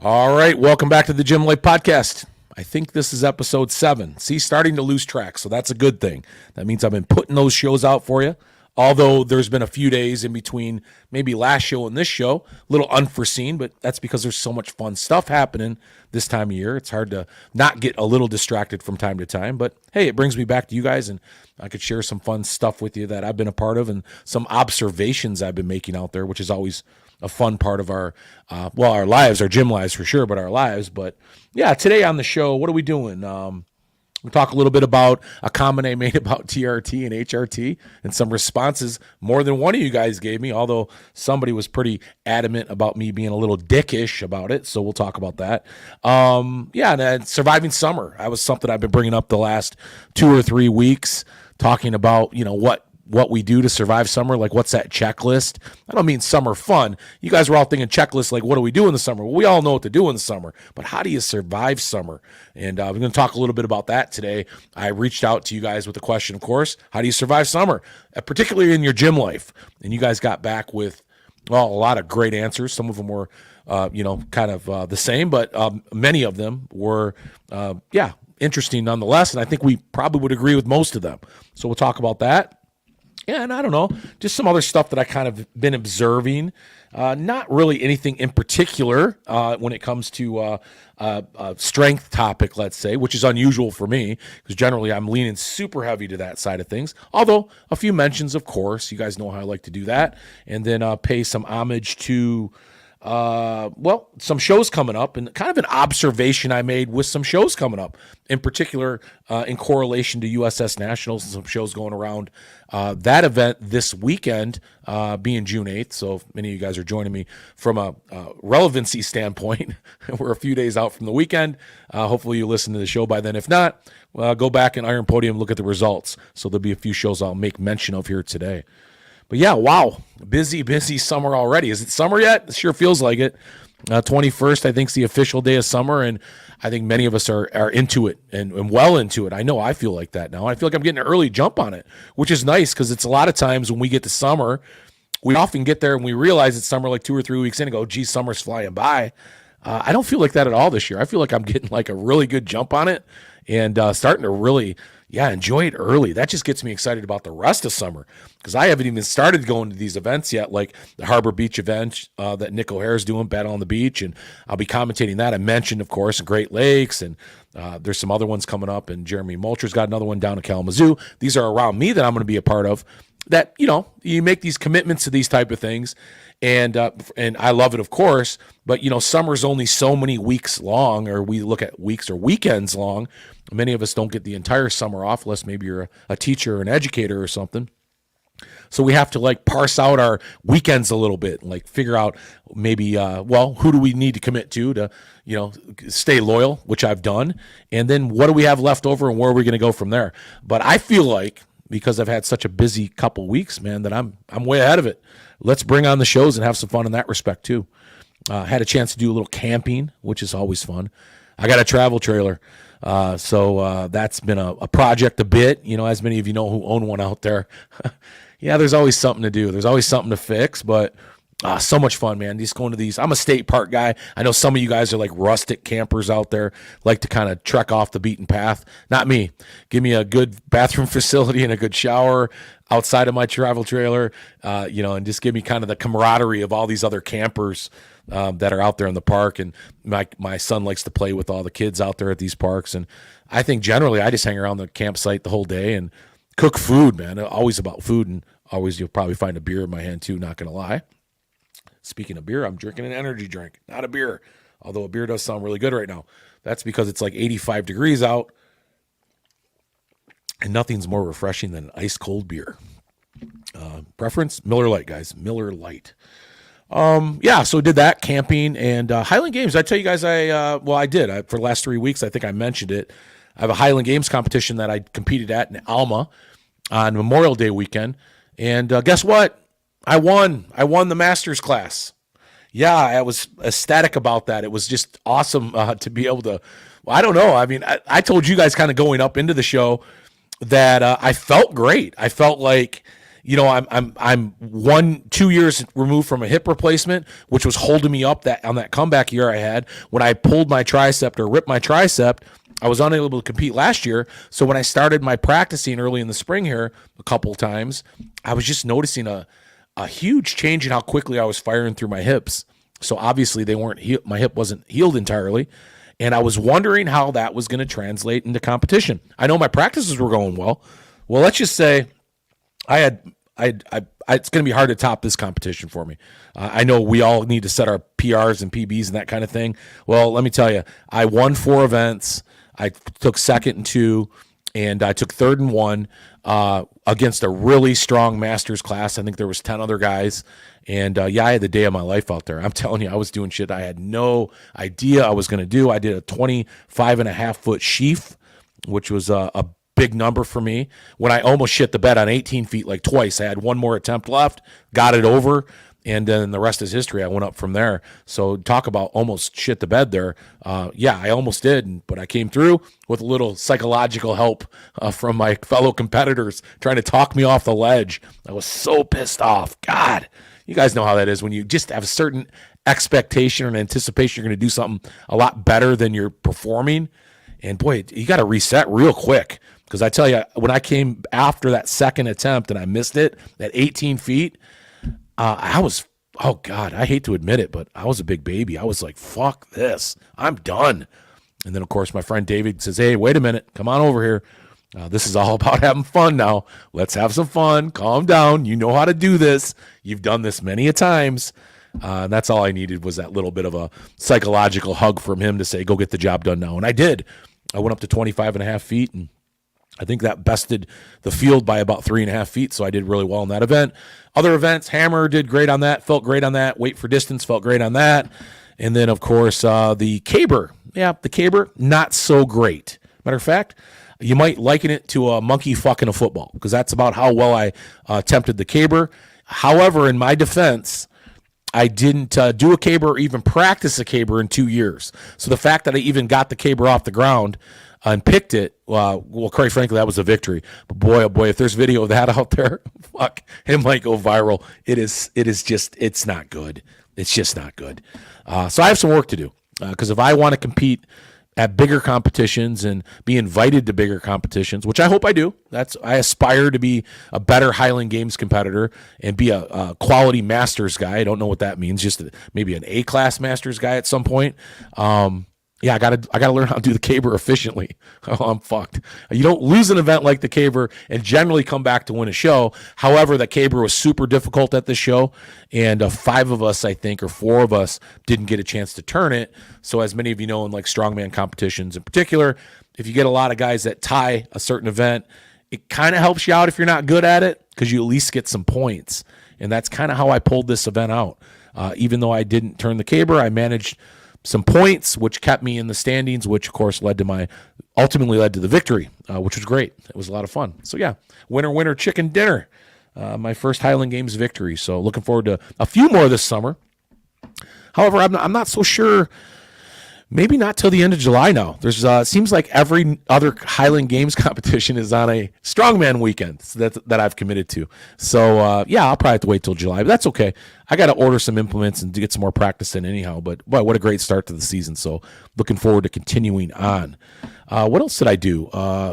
All right, welcome back to the Gym Life Podcast. I think this is episode 7. See, starting to lose track, so that's a good thing. That means I've been putting those shows out for you. Although there's been a few days in between maybe last show and this show, a little unforeseen, but that's because there's so much fun stuff happening this time of year. It's hard to not get a little distracted from time to time. But hey, it brings me back to you guys, and I could share some fun stuff with you that I've been a part of and some observations I've been making out there, which is always a fun part of our lives, our gym lives for sure, but our lives. But yeah, today on the show, what are we doing? We talk a little bit about a comment I made about TRT and HRT and some responses more than one of you guys gave me, although somebody was pretty adamant about me being a little dickish about it. So we'll talk about that. And then surviving summer. That was something I've been bringing up the last 2 or 3 weeks, talking about, what we do to survive summer, like what's that checklist. I don't mean summer fun. You guys were all thinking checklist, like what do we do in the summer? Well, we all know what to do in the summer, but how do you survive summer? And we're going to talk a little bit about that today. I reached out to you guys with a question, of course, how do you survive summer, particularly in your gym life? And you guys got back with, a lot of great answers. Some of them were, the same, but many of them were, interesting nonetheless. And I think we probably would agree with most of them. So we'll talk about that. Yeah, and I don't know, just some other stuff that I kind of been observing. Not really anything in particular when it comes to strength topic, let's say, which is unusual for me because generally I'm leaning super heavy to that side of things. Although a few mentions, of course, you guys know how I like to do that. And then pay some homage to some shows coming up and kind of an observation I made with some shows coming up, in particular in correlation to USS Nationals and some shows going around that event this weekend being June 8th. So if many of you guys are joining me from a relevancy standpoint, we're a few days out from the weekend. Hopefully you listen to the show by then. If not, go back and Iron Podium, look at the results. So there'll be a few shows I'll make mention of here today. But yeah, wow, busy summer already. Is it summer yet? It sure feels like it. 21st, I think, is the official day of summer, and I think many of us are into it and well into it. I know I feel like that now. I feel like I'm getting an early jump on it, which is nice because it's a lot of times when we get to summer, we often get there and we realize it's summer like 2 or 3 weeks in and go, geez, summer's flying by. I don't feel like that at all this year. I feel like I'm getting like a really good jump on it and starting to really enjoy it early. That just gets me excited about the rest of summer because I haven't even started going to these events yet, like the Harbor Beach event that Nick O'Hare is doing, Battle on the Beach, and I'll be commentating that. I mentioned, of course, Great Lakes, and there's some other ones coming up, and Jeremy Mulcher's got another one down in Kalamazoo. These are around me that I'm going to be a part of. That, you make these commitments to these type of things, and I love it, of course, but, summer's only so many weeks long, or we look at weeks or weekends long. Many of us don't get the entire summer off unless maybe you're a teacher or an educator or something. So we have to parse out our weekends a little bit, figure out maybe, who do we need to commit to, stay loyal, which I've done. And then what do we have left over and where are we going to go from there? But I feel like, because I've had such a busy couple weeks, man, that I'm way ahead of it. Let's bring on the shows and have some fun in that respect too. Had a chance to do a little camping, which is always fun. I got a travel trailer. So that's been a project a bit, as many of you know who own one out there. Yeah, there's always something to do. There's always something to fix, but so much fun, man. Just going to these. I'm a state park guy. I know some of you guys are like rustic campers out there, like to kind of trek off the beaten path. Not me. Give me a good bathroom facility and a good shower outside of my travel trailer, and just give me kind of the camaraderie of all these other campers that are out there in the park. And my son likes to play with all the kids out there at these parks. And I think generally I just hang around the campsite the whole day and cook food, man. Always about food, and always you'll probably find a beer in my hand too, not going to lie. Speaking of beer, I'm drinking an energy drink, not a beer, although a beer does sound really good right now. That's because it's like 85 degrees out, and nothing's more refreshing than an ice cold beer. Preference, Miller Lite, guys, Miller Lite. So did that, camping, and Highland Games. I tell you guys, I did. For the last 3 weeks, I think I mentioned it. I have a Highland Games competition that I competed at in Alma on Memorial Day weekend, and guess what? I won the Masters class. Yeah, I was ecstatic about that. It was just awesome to be able to, I don't know. I mean, I told you guys kind of going up into the show that I felt great. I felt like, I'm 2 years removed from a hip replacement, which was holding me up that on that comeback year I had. When I pulled my tricep or ripped my tricep, I was unable to compete last year. So when I started my practicing early in the spring here a couple of times, I was just noticing a huge change in how quickly I was firing through my hips. So obviously my hip wasn't healed entirely. And I was wondering how that was going to translate into competition. I know my practices were going well. Well, let's just say it's going to be hard to top this competition for me. I know we all need to set our PRs and PBs and that kind of thing. Well, let me tell you, I won 4 events. I took second in 2, and I took third in 1 against a really strong masters class. I think there was 10 other guys. And I had the day of my life out there. I'm telling you, I was doing shit I had no idea I was going to do. I did a 25.5-foot sheaf, which was a big number for me. When I almost shit the bed on 18 feet like twice, I had one more attempt left, got it over, and then the rest is history. I went up from there. So talk about almost shit the bed there. I almost did, but I came through with a little psychological help from my fellow competitors trying to talk me off the ledge. I was so pissed off. God. You guys know how that is when you just have a certain expectation or anticipation you're going to do something a lot better than you're performing. And boy, you got to reset real quick. Because I tell you, when I came after that second attempt and I missed it at 18 feet, I was, oh God, I hate to admit it, but I was a big baby. I was like, fuck this. I'm done. And then, of course, my friend David says, hey, wait a minute. Come on over here. This is all about having fun now. Let's have some fun. Calm down. You know how to do this. You've done this many a times. And that's all I needed was that little bit of a psychological hug from him to say, go get the job done now. And I did. I went up to 25.5 feet, and I think that bested the field by about 3.5 feet. So I did really well in that event. Other events, Hammer did great on that, felt great on that. Weight for distance felt great on that. And then, of course, the caber. Yeah, the caber, not so great. Matter of fact, you might liken it to a monkey fucking a football because that's about how well I attempted the caber. However, in my defense, I didn't do a caber or even practice a caber in 2 years. So the fact that I even got the caber off the ground and picked it, well, quite frankly, that was a victory. But boy, oh boy, if there's video of that out there, fuck, it might go viral. It's not good. It's just not good. So I have some work to do because if I want to compete at bigger competitions and be invited to bigger competitions, which I hope I do. I aspire to be a better Highland Games competitor and be a quality masters guy. I don't know what that means, just maybe an A-class masters guy at some point. I gotta learn how to do the caber efficiently. Oh, I'm fucked. You don't lose an event like the caber and generally come back to win a show. However, the caber was super difficult at this show, and 5 of us, I think, or 4 of us didn't get a chance to turn it. So as many of you know, in like strongman competitions in particular, if you get a lot of guys that tie a certain event, it kind of helps you out if you're not good at it because you at least get some points. And that's kind of how I pulled this event out. Even though I didn't turn the caber, I managed some points, which kept me in the standings, which of course ultimately led to the victory, which was great. It was a lot of fun. So yeah, winner, chicken dinner. My first Highland Games victory. So looking forward to a few more this summer. However, I'm not so sure. Maybe not till the end of July now. There's seems like every other Highland Games competition is on a strongman weekend that I've committed to. So I'll probably have to wait till July, but that's okay. I got to order some implements and to get some more practice in anyhow. But boy, what a great start to the season. So looking forward to continuing on. What else did I do?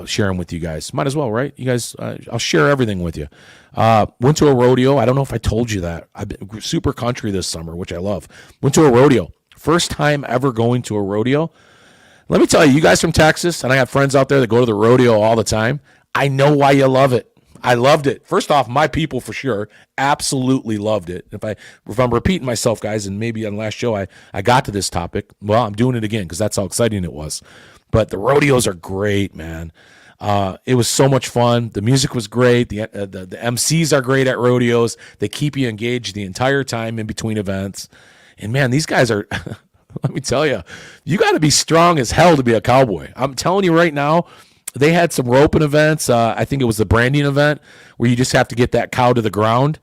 Sharing with you guys. Might as well, right? You guys, I'll share everything with you. Went to a rodeo. I don't know if I told you that. I've been super country this summer, which I love. Went to a rodeo. First time ever going to a rodeo. Let me tell you, you guys from Texas, and I got friends out there that go to the rodeo all the time. I know why you love it. I loved it. First off, my people for sure absolutely loved it. If I'm repeating myself, guys, and maybe on the last show I got to this topic, well, I'm doing it again because that's how exciting it was. But the rodeos are great, man. It was so much fun. The music was great. The MCs are great at rodeos. They keep you engaged the entire time in between events. And man, these guys are, let me tell you, you got to be strong as hell to be a cowboy. I'm telling you right now, they had some roping events. I think it was the branding event where you just have to get that cow to the ground.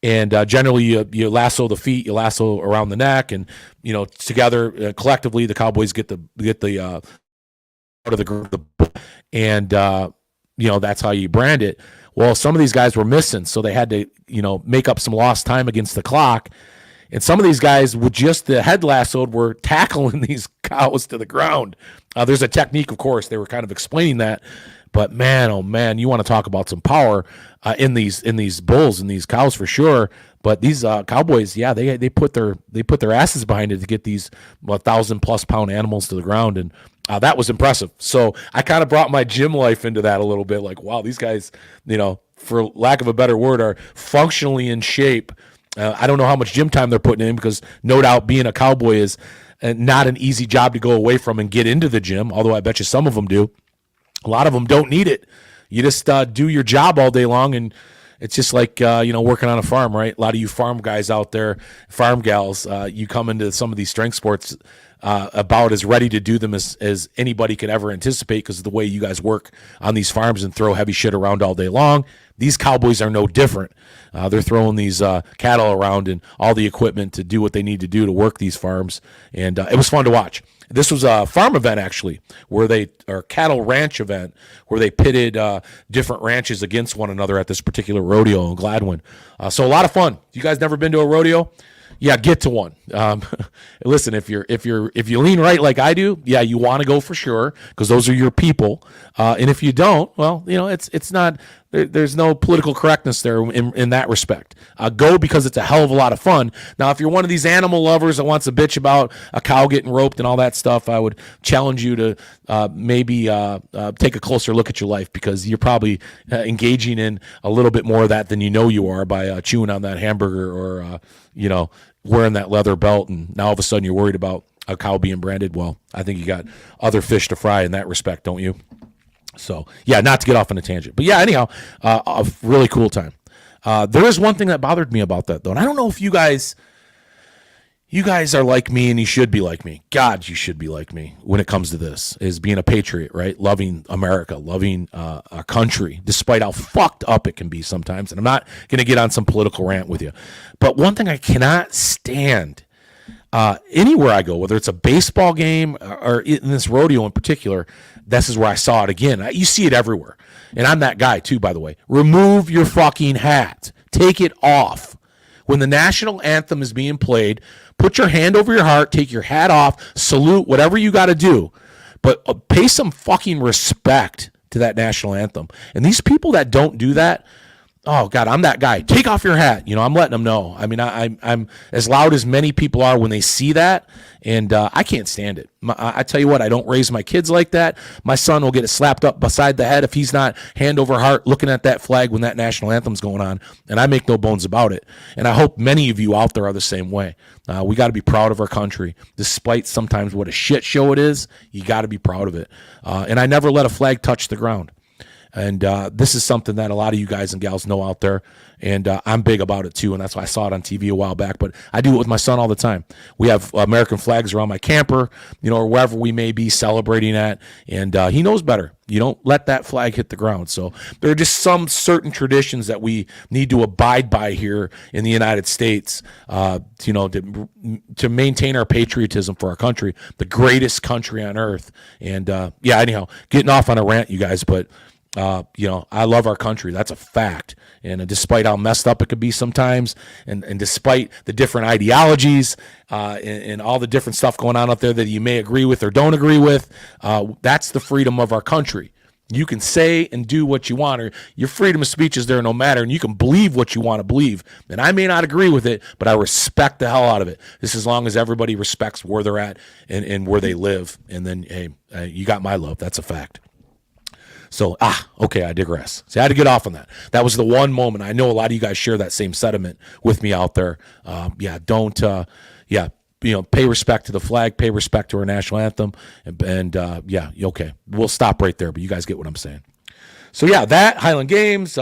And generally you lasso the feet, you lasso around the neck, and together collectively the cowboys get the out of the and that's how you brand it. Well, some of these guys were missing, so they had to, make up some lost time against the clock. And some of these guys with just the head lassoed were tackling these cows to the ground. There's a technique, of course. They were kind of explaining that. But man, oh man, you want to talk about some power in these bulls and these cows for sure. But these cowboys, yeah, they put their asses behind it to get these 1,000+ pound animals to the ground, and that was impressive. So I kind of brought my gym life into that a little bit. Like, wow, these guys, for lack of a better word, are functionally in shape. I don't know how much gym time they're putting in, because no doubt being a cowboy is not an easy job to go away from and get into the gym, although I bet you some of them do. A lot of them don't need it. You just do your job all day long, and it's just like, working on a farm, right? A lot of you farm guys out there, farm gals, you come into some of these strength sports about as ready to do them as anybody could ever anticipate, because of the way you guys work on these farms and throw heavy shit around all day long. These cowboys are no different. They're throwing these cattle around and all the equipment to do what they need to do to work these farms, and it was fun to watch. This was a farm event, actually, or cattle ranch event, where they pitted different ranches against one another at this particular rodeo in Gladwin. So a lot of fun. You guys never been to a rodeo? Yeah, get to one. Listen, if you lean right like I do, yeah, you want to go for sure, because those are your people. And if you don't, well, it's not. There's no political correctness there in that respect. Go because it's a hell of a lot of fun. Now, if you're one of these animal lovers that wants to bitch about a cow getting roped and all that stuff, I would challenge you to maybe take a closer look at your life, because you're probably engaging in a little bit more of that than you are by chewing on that hamburger or wearing that leather belt, and now all of a sudden you're worried about a cow being branded. Well, I think you got other fish to fry in that respect, don't you? So, yeah, not to get off on a tangent. But, yeah, anyhow, a really cool time. There is one thing that bothered me about that, though, and I don't know if you guys are like me, and you should be like me. God, you should be like me when it comes to this, is being a patriot, right? Loving America, loving our country, despite how fucked up it can be sometimes. And I'm not going to get on some political rant with you. But one thing I cannot stand anywhere I go, whether it's a baseball game or in this rodeo in particular, this is where I saw it again. You see it everywhere. And I'm that guy too, by the way. Remove your fucking hat. Take it off. When the national anthem is being played, put your hand over your heart, take your hat off, salute, whatever you got to do. But pay some fucking respect to that national anthem. And these people that don't do that, oh, God, I'm that guy. Take off your hat. I'm letting them know. I mean, I'm as loud as many people are when they see that, and I can't stand it. I tell you what, I don't raise my kids like that. My son will get it slapped up beside the head if he's not hand over heart looking at that flag when that national anthem's going on, and I make no bones about it. And I hope many of you out there are the same way. We got to be proud of our country. Despite sometimes what a shit show it is, you got to be proud of it. And I never let a flag touch the ground. And this is something that a lot of you guys and gals know out there, and I'm big about it too, and that's why I saw it on TV a while back, but I do it with my son all the time. We have American flags around my camper, or wherever we may be celebrating at, and he knows better. You don't let that flag hit the ground. So there are just some certain traditions that we need to abide by here in the United States, to maintain our patriotism for our country, the greatest country on earth. And anyhow, getting off on a rant, you guys, but I love our country. That's a fact. And despite how messed up it could be sometimes, and despite the different ideologies and all the different stuff going on out there that you may agree with or don't agree with, that's the freedom of our country. You can say and do what you want, or your freedom of speech is there no matter, and you can believe what you want to believe. And I may not agree with it, but I respect the hell out of it. This as long as everybody respects where they're at and where they live. And then, hey, you got my love. That's a fact. So, okay, I digress. See, I had to get off on that. That was the one moment. I know a lot of you guys share that same sentiment with me out there. Pay respect to the flag, pay respect to our national anthem, and okay. We'll stop right there, but you guys get what I'm saying. So, yeah, that, Highland Games,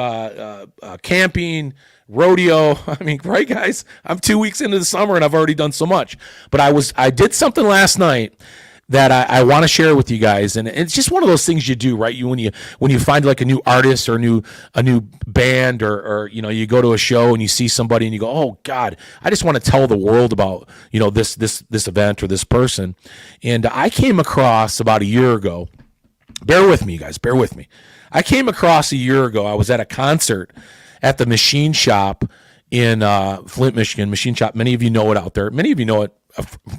camping, rodeo. I mean, right, guys? I'm 2 weeks into the summer, and I've already done so much. But I did something last night that I want to share with you guys, and it's just one of those things you do, right? When you find like a new artist or a new band, or you go to a show and you see somebody and you go, oh God, I just want to tell the world about this event or this person. And I came across about a year ago. Bear with me, you guys. Bear with me. I came across a year ago. I was at a concert at the Machine Shop in Flint, Michigan. Machine Shop. Many of you know it out there. Many of you know it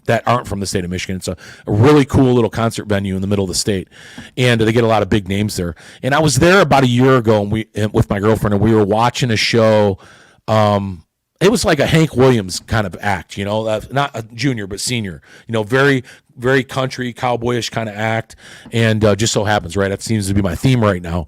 that aren't from the state of Michigan. It's a really cool little concert venue in the middle of the state, and they get a lot of big names there. And I was there about a year ago, and with my girlfriend, and we were watching a show. It was like a Hank Williams kind of act, not a junior but senior. Very very country cowboyish kind of act, and just so happens, right, that seems to be my theme right now.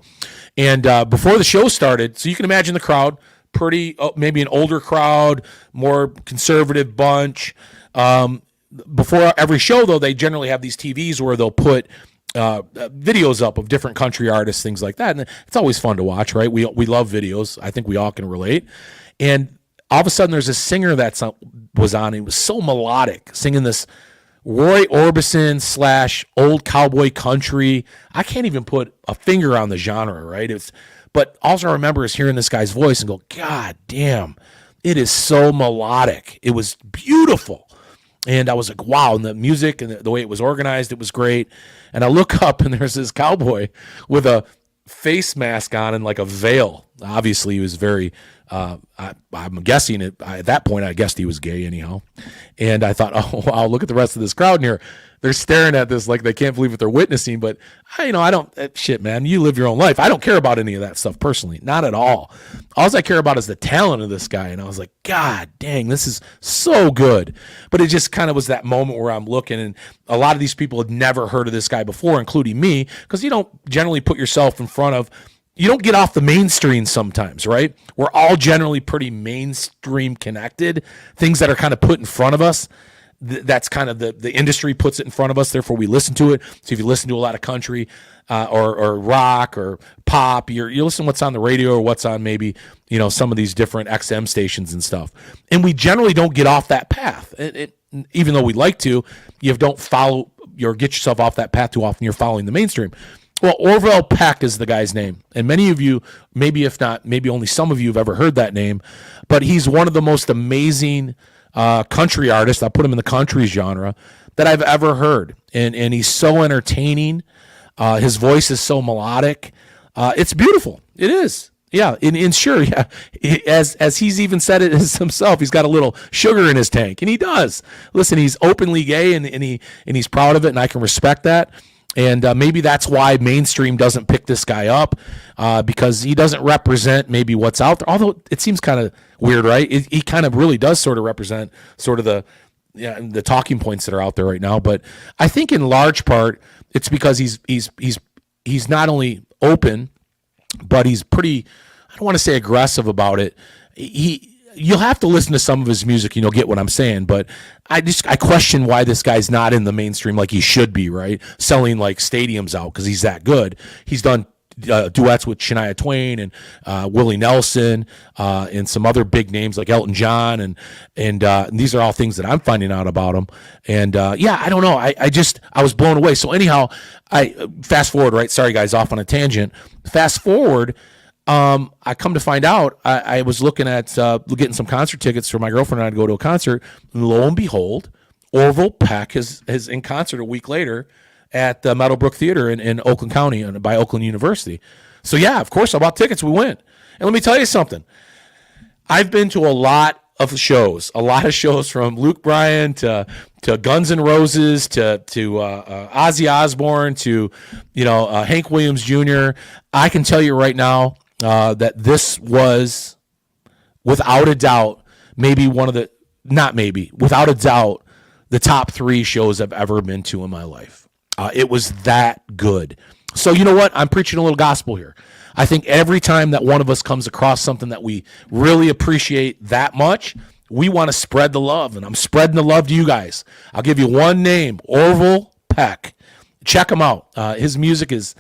And before the show started, so you can imagine the crowd, pretty maybe an older crowd, more conservative bunch. Before every show, though, they generally have these TVs where they'll put videos up of different country artists, things like that, and it's always fun to watch, right? We love videos. I think we all can relate. And all of a sudden, there's a singer that was on. He was so melodic, singing this Roy Orbison / old cowboy country. I can't even put a finger on the genre, right? But all I remember is hearing this guy's voice and go, God damn, it is so melodic. It was beautiful. And I was like, wow. And the music and the way it was organized, it was great. And I look up and there's this cowboy with a face mask on and like a veil. Obviously, he was very, I'm guessing at that point, I guessed he was gay anyhow. And I thought, oh, wow, look at the rest of this crowd in here. They're staring at this like they can't believe what they're witnessing. But, I don't, shit, man, you live your own life. I don't care about any of that stuff personally, not at all. All I care about is the talent of this guy. And I was like, God dang, this is so good. But it just kind of was that moment where I'm looking, and a lot of these people had never heard of this guy before, including me, because you don't generally put yourself in front of, you don't get off the mainstream sometimes, right? We're all generally pretty mainstream connected, things that are kind of put in front of us. That's kind of the industry puts it in front of us, therefore we listen to it. So if you listen to a lot of country or rock or pop, you listen to what's on the radio or what's on maybe, some of these different XM stations and stuff. And we generally don't get off that path. Even though we like to, you don't follow or get yourself off that path too often. You're following the mainstream. Well, Orville Peck is the guy's name. And many of you, maybe if not, maybe only some of you have ever heard that name, but he's one of the most amazing country artists, I'll put him in the country genre, that I've ever heard. And he's so entertaining. His voice is so melodic. It's beautiful. It is. Yeah. And sure, yeah. As he's even said it himself, he's got a little sugar in his tank. And he does. Listen, he's openly gay and he's proud of it, and I can respect that. And maybe that's why mainstream doesn't pick this guy up, because he doesn't represent maybe what's out there. Although it seems kind of weird, right? He kind of really does sort of represent sort of the talking points that are out there right now. But I think in large part it's because he's not only open, but he's pretty, I don't want to say aggressive about it. You'll have to listen to some of his music and you'll get what I'm saying, but I question why this guy's not in the mainstream like he should be, right? Selling like stadiums out because he's that good. He's done duets with Shania Twain and Willie Nelson and some other big names like Elton John, and these are all things that I'm finding out about him. And yeah, I don't know. I was blown away. So anyhow, I fast forward, right? Sorry guys, off on a tangent. Fast forward. I come to find out, I was looking at getting some concert tickets for my girlfriend and I to go to a concert. And lo and behold, Orville Peck is in concert a week later at the Meadowbrook Theater in Oakland County by Oakland University. So yeah, of course I bought tickets. We went. And let me tell you something. I've been to a lot of shows from Luke Bryan to Guns N' Roses to Ozzy Osbourne to Hank Williams Jr. I can tell you right now that this was without a doubt without a doubt the top 3 shows I've ever been to in my life. It was that good. So you know what? I'm preaching a little gospel here. I think every time that one of us comes across something that we really appreciate that much, we want to spread the love, and I'm spreading the love to you guys. I'll give you one name, Orville Peck. Check him out. His music is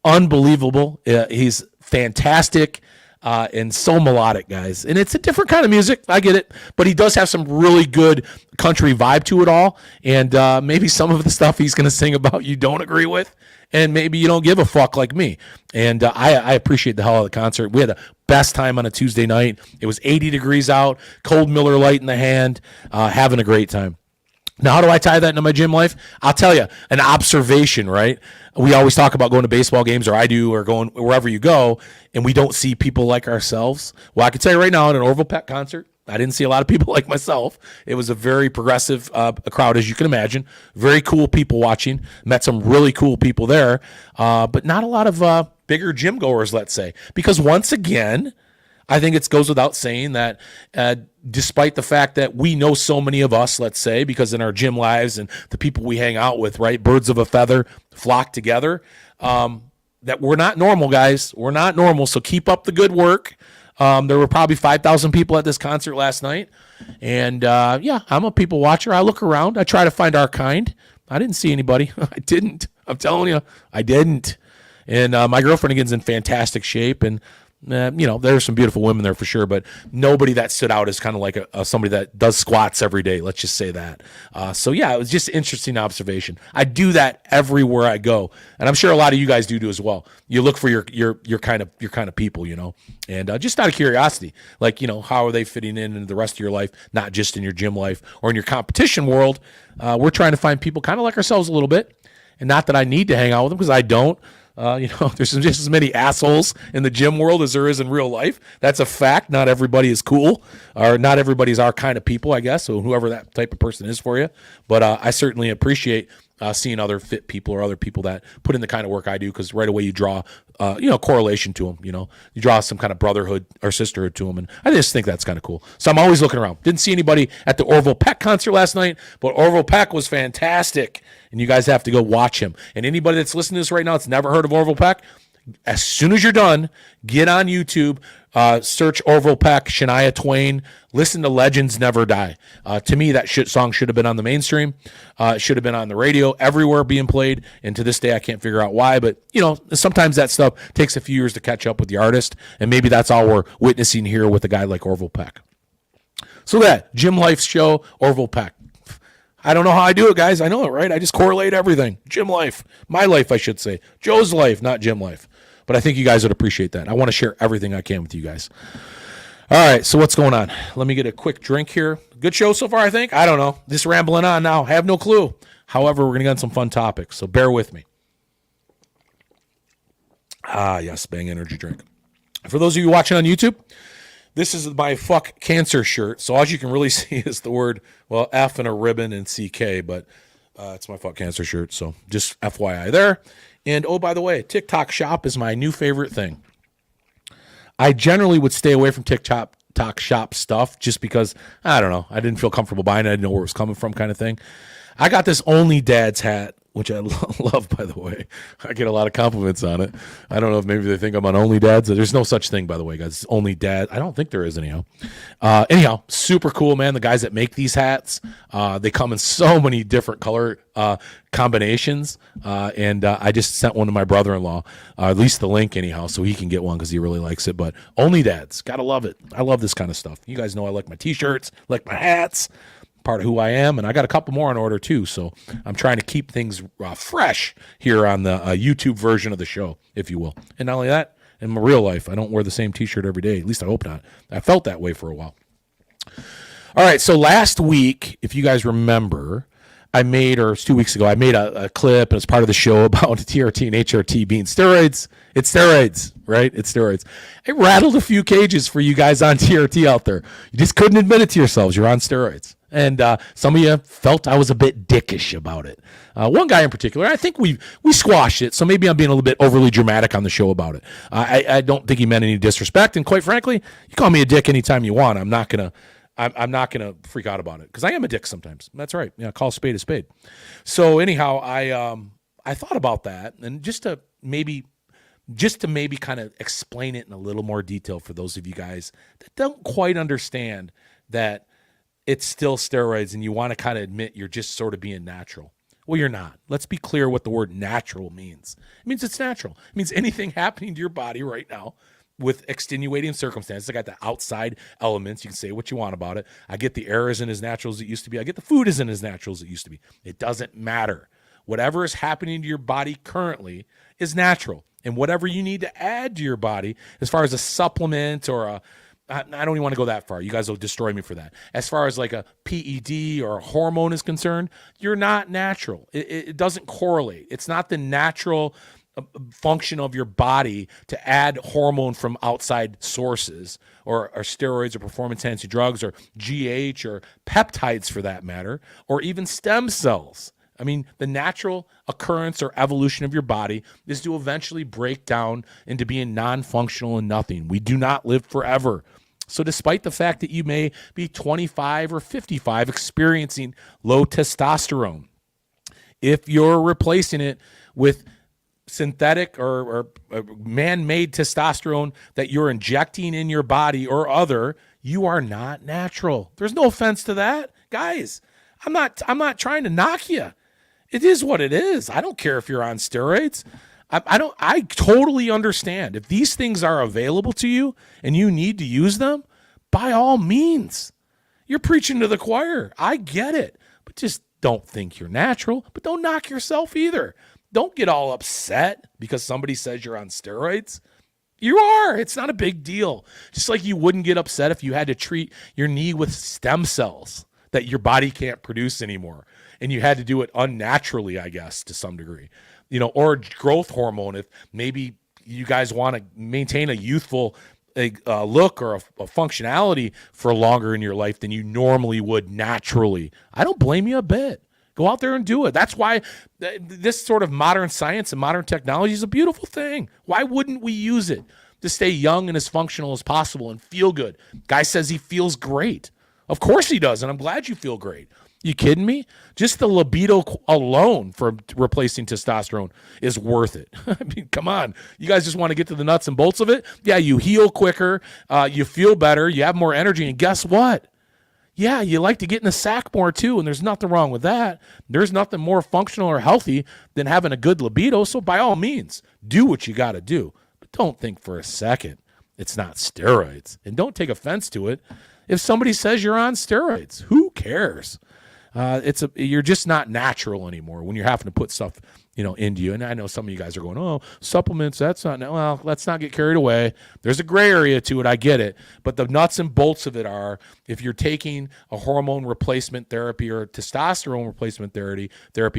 unbelievable. He's fantastic and so melodic, guys. And it's a different kind of music. I get it. But he does have some really good country vibe to it all. And maybe some of the stuff he's going to sing about you don't agree with. And maybe you don't give a fuck like me. And I appreciate the hell out of the concert. We had the best time on a Tuesday night. It was 80 degrees out, cold Miller Lite in the hand, having a great time. Now, how do I tie that into my gym life? I'll tell you, an observation, right? We always talk about going to baseball games, or I do, or going wherever you go, and we don't see people like ourselves. Well, I can tell you right now, at an Orville Peck concert, I didn't see a lot of people like myself. It was a very progressive crowd, as you can imagine. Very cool people watching. Met some really cool people there, but not a lot of bigger gym goers, let's say. Because once again, I think it goes without saying that despite the fact that we know so many of us, let's say, because in our gym lives and the people we hang out with, right, birds of a feather flock together, that we're not normal, guys. We're not normal, so keep up the good work. There were probably 5,000 people at this concert last night. And, yeah, I'm a people watcher. I look around. I try to find our kind. I didn't see anybody. I didn't. I'm telling you, I didn't. And my girlfriend, again, is in fantastic shape. And, there's some beautiful women there for sure, but nobody that stood out as kind of like somebody that does squats every day. Let's just say that. So yeah, it was just an interesting observation. I do that everywhere I go, and I'm sure a lot of you guys do as well. You look for your kind of people, and just out of curiosity, like how are they fitting in into the rest of your life, not just in your gym life or in your competition world. We're trying to find people kind of like ourselves a little bit, and not that I need to hang out with them because I don't. There's just as many assholes in the gym world as there is in real life. That's a fact. Not everybody is cool, or not everybody's our kind of people, I guess. So whoever that type of person is for you. But I certainly appreciate seeing other fit people or other people that put in the kind of work I do, because right away you draw, correlation to them. You draw some kind of brotherhood or sisterhood to them, and I just think that's kind of cool. So I'm always looking around. Didn't see anybody at the Orville Peck concert last night, but Orville Peck was fantastic, and you guys have to go watch him. And anybody that's listening to this right now that's never heard of Orville Peck, as soon as you're done, get on YouTube, search Orville Peck, Shania Twain, listen to Legends Never Die. To me, that song should have been on the mainstream. It should have been on the radio, everywhere being played. And to this day, I can't figure out why. But, sometimes that stuff takes a few years to catch up with the artist. And maybe that's all we're witnessing here with a guy like Orville Peck. So that, Gym Life show, Orville Peck. I don't know how I do it, guys. I know it, right? I just correlate everything. Gym life. My life, I should say. Joe's life, not gym life. But I think you guys would appreciate that. I want to share everything I can with you guys. All right, so what's going on? Let me get a quick drink here. Good show so far, I think. I don't know. Just rambling on now. I have no clue. However, we're going to get on some fun topics, so bear with me. Yes, Bang Energy drink. For those of you watching on YouTube, this is my fuck cancer shirt. So all you can really see is the word, F and a ribbon and CK, but it's my fuck cancer shirt. So just FYI there. And oh, by the way, TikTok shop is my new favorite thing. I generally would stay away from TikTok shop stuff just because, I don't know, I didn't feel comfortable buying it. I didn't know where it was coming from kind of thing. I got this Only Dad's hat, which I love, by the way. I get a lot of compliments on it. I don't know if maybe they think I'm on Only Dads. There's no such thing, by the way, guys. It's Only Dad. I don't think there is anyhow. Anyhow, super cool, man. The guys that make these hats, they come in so many different color combinations. And I just sent one to my brother-in-law, at least the link anyhow, so he can get one because he really likes it. But Only Dads, gotta love it. I love this kind of stuff. You guys know I like my T-shirts, like my hats. Part of who I am, and I got a couple more on order too, so I'm trying to keep things fresh here on the YouTube version of the show, if you will. And not only that, in my real life, I don't wear the same T-shirt every day. At least I hope not. I felt that way for a while. All right, so last week, if you guys remember, it's 2 weeks ago, I made a clip as part of the show about TRT and HRT being steroids. It's steroids, right? It's steroids. It rattled a few cages for you guys on TRT out there. You just couldn't admit it to yourselves. You're on steroids. And some of you felt I was a bit dickish about it. One guy in particular, I think we squashed it, so maybe I'm being a little bit overly dramatic on the show about it. I don't think he meant any disrespect, and quite frankly, you call me a dick anytime you want. I'm not gonna freak out about it because I am a dick sometimes. That's right. Call a spade a spade. So anyhow, I thought about that, and just to maybe kind of explain it in a little more detail for those of you guys that don't quite understand that it's still steroids and you want to kind of admit you're just sort of being natural. Well, you're not. Let's be clear what the word natural means. It means it's natural. It means anything happening to your body right now with extenuating circumstances. I got the outside elements. You can say what you want about it. I get the air isn't as natural as it used to be. I get the food isn't as natural as it used to be. It doesn't matter. Whatever is happening to your body currently is natural. And whatever you need to add to your body as far as a supplement or I don't even want to go that far. You guys will destroy me for that. As far as like a PED or a hormone is concerned, you're not natural. It doesn't correlate. It's not the natural function of your body to add hormone from outside sources or steroids or performance enhancing drugs or GH or peptides for that matter, or even stem cells. I mean, the natural occurrence or evolution of your body is to eventually break down into being non-functional and nothing. We do not live forever. So despite the fact that you may be 25 or 55 experiencing low testosterone, if you're replacing it with synthetic or man-made testosterone that you're injecting in your body or other, you are not natural. There's no offense to that. Guys, I'm not trying to knock you. It is what it is. I don't care if you're on steroids. I totally understand. If these things are available to you and you need to use them, by all means. You're preaching to the choir. I get it. But just don't think you're natural. But don't knock yourself either. Don't get all upset because somebody says you're on steroids. You are. It's not a big deal. Just like you wouldn't get upset if you had to treat your knee with stem cells that your body can't produce anymore. And you had to do it unnaturally, I guess, to some degree. Or growth hormone if maybe you guys want to maintain a youthful look or a functionality for longer in your life than you normally would naturally. I don't blame you a bit. Go out there and do it. That's why this sort of modern science and modern technology is a beautiful thing. Why wouldn't we use it to stay young and as functional as possible and feel good? Guy says he feels great. Of course he does, and I'm glad you feel great. You kidding me? Just the libido alone for replacing testosterone is worth it. I mean, come on. You guys just want to get to the nuts and bolts of it? Yeah, you heal quicker, you feel better, you have more energy, and guess what? Yeah, you like to get in the sack more too, and there's nothing wrong with that. There's nothing more functional or healthy than having a good libido, so by all means, do what you got to do. But don't think for a second it's not steroids. And don't take offense to it. If somebody says you're on steroids, who cares? You're just not natural anymore when you're having to put stuff, into you. And I know some of you guys are going, oh, supplements, that's not, well, let's not get carried away. There's a gray area to it. I get it. But the nuts and bolts of it are, if you're taking a hormone replacement therapy or testosterone replacement therapy,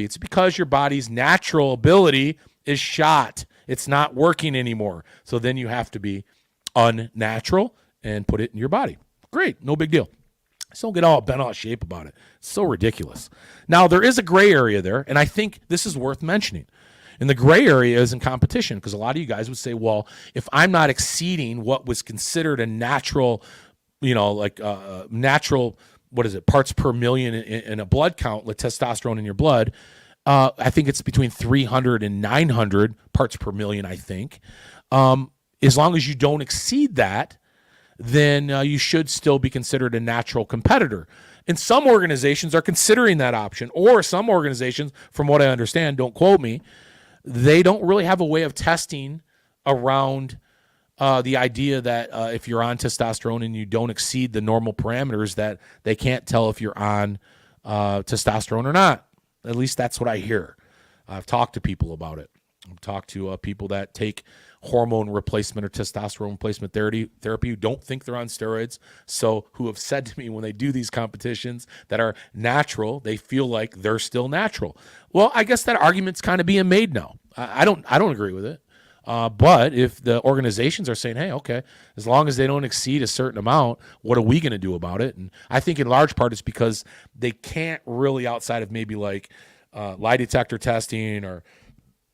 it's because your body's natural ability is shot. It's not working anymore. So then you have to be unnatural and put it in your body. Great. No big deal. So don't get all bent out of shape about it. It's so ridiculous. Now, there is a gray area there, and I think this is worth mentioning. And the gray area is in competition, because a lot of you guys would say, well, if I'm not exceeding what was considered a natural, natural, parts per million in a blood count, like testosterone in your blood, I think it's between 300 and 900 parts per million, I think. As long as you don't exceed that, then you should still be considered a natural competitor. And some organizations are considering that option, or some organizations, from what I understand, don't quote me, they don't really have a way of testing around the idea that if you're on testosterone and you don't exceed the normal parameters, that they can't tell if you're on testosterone or not. At least that's what I hear. I've talked to people about it. I've talked to people that take hormone replacement or testosterone replacement therapy who don't think they're on steroids, so who have said to me when they do these competitions that are natural, they feel like they're still natural. Well, I guess that argument's kind of being made now. I don't agree with it. But if the organizations are saying, hey, okay, as long as they don't exceed a certain amount, what are we going to do about it? And I think in large part it's because they can't really, outside of maybe like lie detector testing or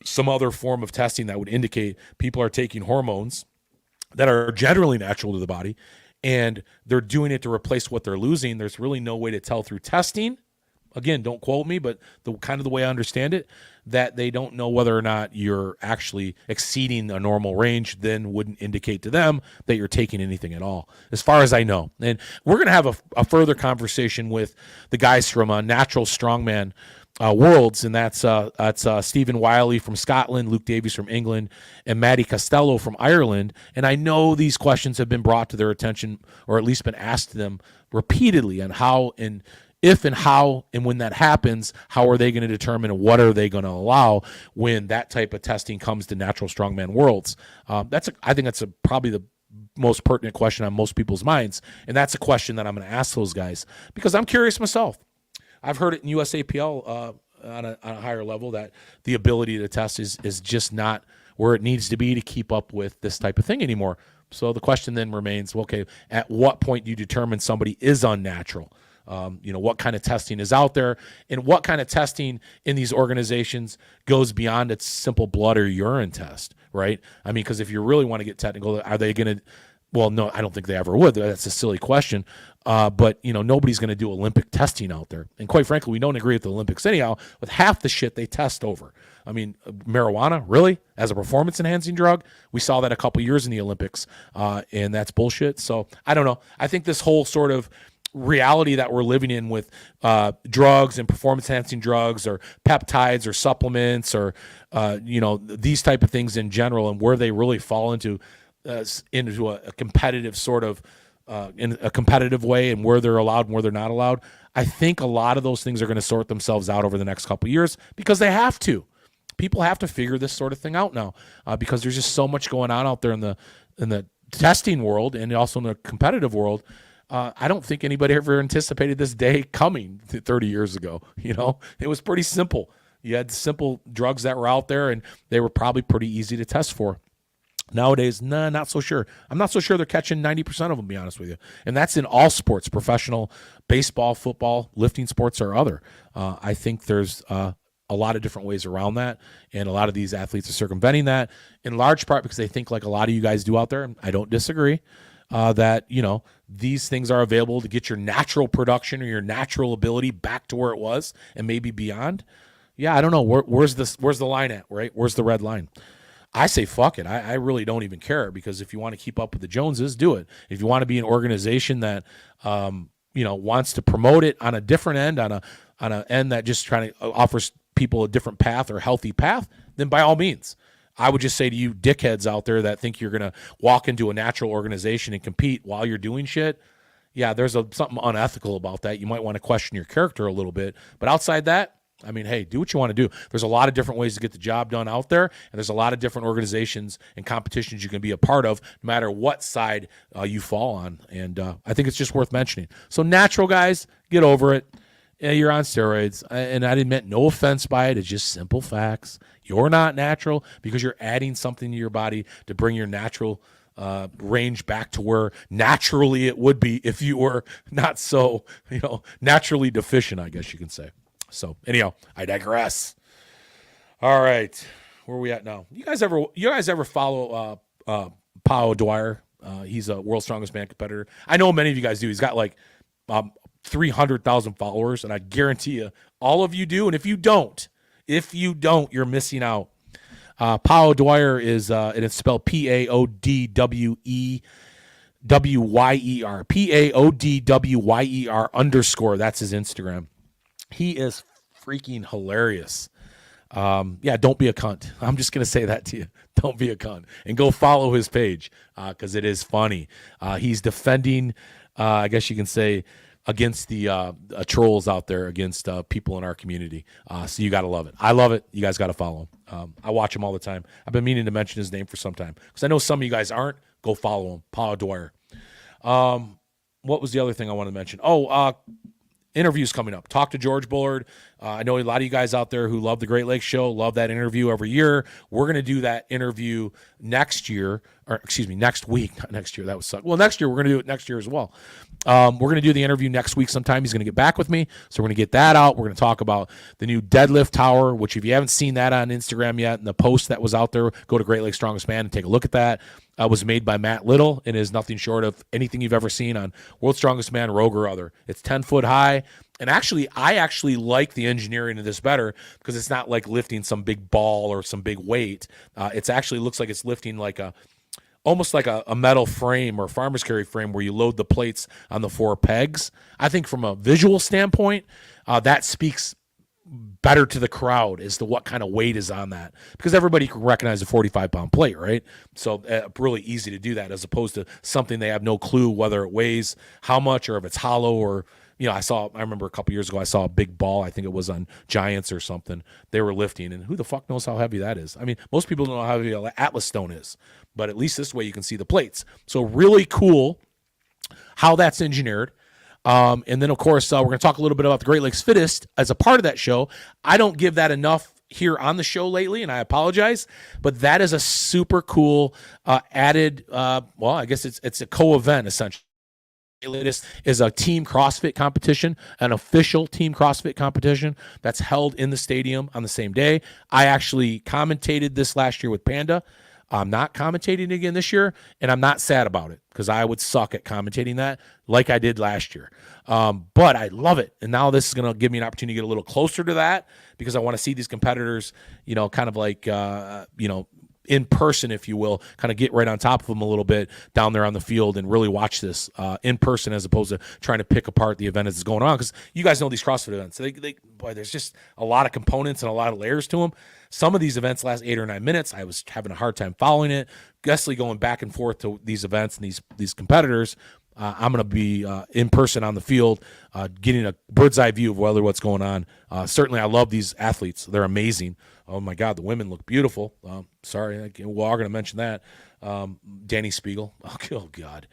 some other form of testing that would indicate people are taking hormones that are generally natural to the body, and they're doing it to replace what they're losing. There's really no way to tell through testing. Again, don't quote me, but the way I understand it, that they don't know whether or not you're actually exceeding a normal range, then wouldn't indicate to them that you're taking anything at all, as far as I know. And we're going to have a further conversation with the guys from Natural Strongman Worlds, and that's Stephen Wiley from Scotland, Luke Davies from England, and Maddie Costello from Ireland. And I know these questions have been brought to their attention, or at least been asked to them repeatedly, on how and if and how and when that happens, how are they going to determine and what are they going to allow when that type of testing comes to Natural Strongman Worlds. I think that's probably the most pertinent question on most people's minds. And that's a question that I'm going to ask those guys because I'm curious myself. I've heard it in USAPL on a higher level that the ability to test is just not where it needs to be to keep up with this type of thing anymore. So the question then remains, well, okay, at what point do you determine somebody is unnatural? What kind of testing is out there and what kind of testing in these organizations goes beyond its simple blood or urine test, right? I mean, because if you really want to get technical, are they going to, well, no, I don't think they ever would. That's a silly question. But, nobody's going to do Olympic testing out there. And quite frankly, we don't agree with the Olympics anyhow with half the shit they test over. I mean, marijuana, really? As a performance-enhancing drug? We saw that a couple years in the Olympics, and that's bullshit. So I don't know. I think this whole sort of reality that we're living in with drugs and performance-enhancing drugs or peptides or supplements or, these type of things in general and where they really fall into a competitive sort of in a competitive way and where they're allowed and where they're not allowed. I think a lot of those things are going to sort themselves out over the next couple of years because they have to. People have to figure this sort of thing out now because there's just so much going on out there in the testing world and also in the competitive world. I don't think anybody ever anticipated this day coming 30 years ago. It was pretty simple. You had simple drugs that were out there and they were probably pretty easy to test for. Nowadays, not so sure. I'm not so sure they're catching 90% of them, to be honest with you. And that's in all sports, professional, baseball, football, lifting sports, or other. I think there's a lot of different ways around that, and a lot of these athletes are circumventing that, in large part because they think like a lot of you guys do out there, and I don't disagree, that, these things are available to get your natural production or your natural ability back to where it was and maybe beyond. Yeah, I don't know. Where's the line at, right? Where's the red line? I say fuck it. I really don't even care because if you want to keep up with the Joneses, do it. If you want to be an organization that wants to promote it on a different end, on an end that just trying to offers people a different path or healthy path, then by all means. I would just say to you dickheads out there that think you're going to walk into a natural organization and compete while you're doing shit, yeah, there's something unethical about that. You might want to question your character a little bit. But outside that, I mean, hey, do what you want to do. There's a lot of different ways to get the job done out there, and there's a lot of different organizations and competitions you can be a part of, no matter what side you fall on. And I think it's just worth mentioning. So natural guys, get over it. Yeah, you're on steroids, and I meant no offense by it. It's just simple facts. You're not natural because you're adding something to your body to bring your natural range back to where naturally it would be if you were not so, naturally deficient, I guess you can say. So anyhow, I digress. All right, where are we at now? You guys ever follow Pao Dwyer? He's a World's Strongest Man competitor. I know many of you guys do. He's got like 300,000 followers, and I guarantee you, all of you do. And if you don't, you're missing out. Pao Dwyer is, and it's spelled PAODWYER. PAODWYER_. That's his Instagram. He is freaking hilarious. Don't be a cunt. I'm just going to say that to you. Don't be a cunt. And go follow his page because it is funny. He's defending, I guess you can say, against the trolls out there, against people in our community. So you got to love it. I love it. You guys got to follow him. I watch him all the time. I've been meaning to mention his name for some time because I know some of you guys aren't. Go follow him. Paul Dwyer. What was the other thing I wanted to mention? Interviews coming up. Talk to George Bullard. I know a lot of you guys out there who love the Great Lakes Show, love that interview every year. We're going to do that interview next week. Not next year. That would suck. Well, next year, we're going to do it next year as well. We're going to do the interview next week sometime. He's going to get back with me. So we're going to get that out. We're going to talk about the new deadlift tower, which if you haven't seen that on Instagram yet, in the post that was out there, go to Great Lakes Strongest Man and take a look at that. Was made by Matt Little and is nothing short of anything you've ever seen on World's Strongest Man, Rogue, or other. It's 10 foot high. And actually, I actually like the engineering of this better because it's not like lifting some big ball or some big weight. It's actually looks like it's lifting like almost like a metal frame or farmer's carry frame where you load the plates on the 4 pegs. I think from a visual standpoint, that speaks better to the crowd as to what kind of weight is on that, because everybody can recognize a 45-pound plate, right? So really easy to do that as opposed to something they have no clue whether it weighs how much or if it's hollow or I remember a couple years ago, I saw a big ball. I think it was on Giants or something. They were lifting, and who the fuck knows how heavy that is? I mean, most people don't know how heavy Atlas stone is, but at least this way you can see the plates. So really cool how that's engineered. And then, of course, we're going to talk a little bit about the Great Lakes Fittest as a part of that show. I don't give that enough here on the show lately, and I apologize, but that is a super cool added, I guess it's a co-event, essentially. Latest is a team CrossFit competition, an official team CrossFit competition that's held in the stadium on the same day. I actually commentated this last year with Panda. I'm not commentating again this year, and I'm not sad about it because I would suck at commentating that like I did last year. But I love it, and now this is going to give me an opportunity to get a little closer to that because I want to see these competitors, kind of like, in person, if you will, kind of get right on top of them a little bit down there on the field and really watch this in person as opposed to trying to pick apart the event as it's going on. Because you guys know these CrossFit events, there's just a lot of components and a lot of layers to them. Some of these events last 8 or 9 minutes. I was having a hard time following it. Guessly going back and forth to these events and these competitors. I'm going to be in person on the field, getting a bird's eye view of what's going on. Certainly, I love these athletes. They're amazing. Oh, my God, the women look beautiful. Sorry, we are going to mention that. Danny Spiegel. Oh, God.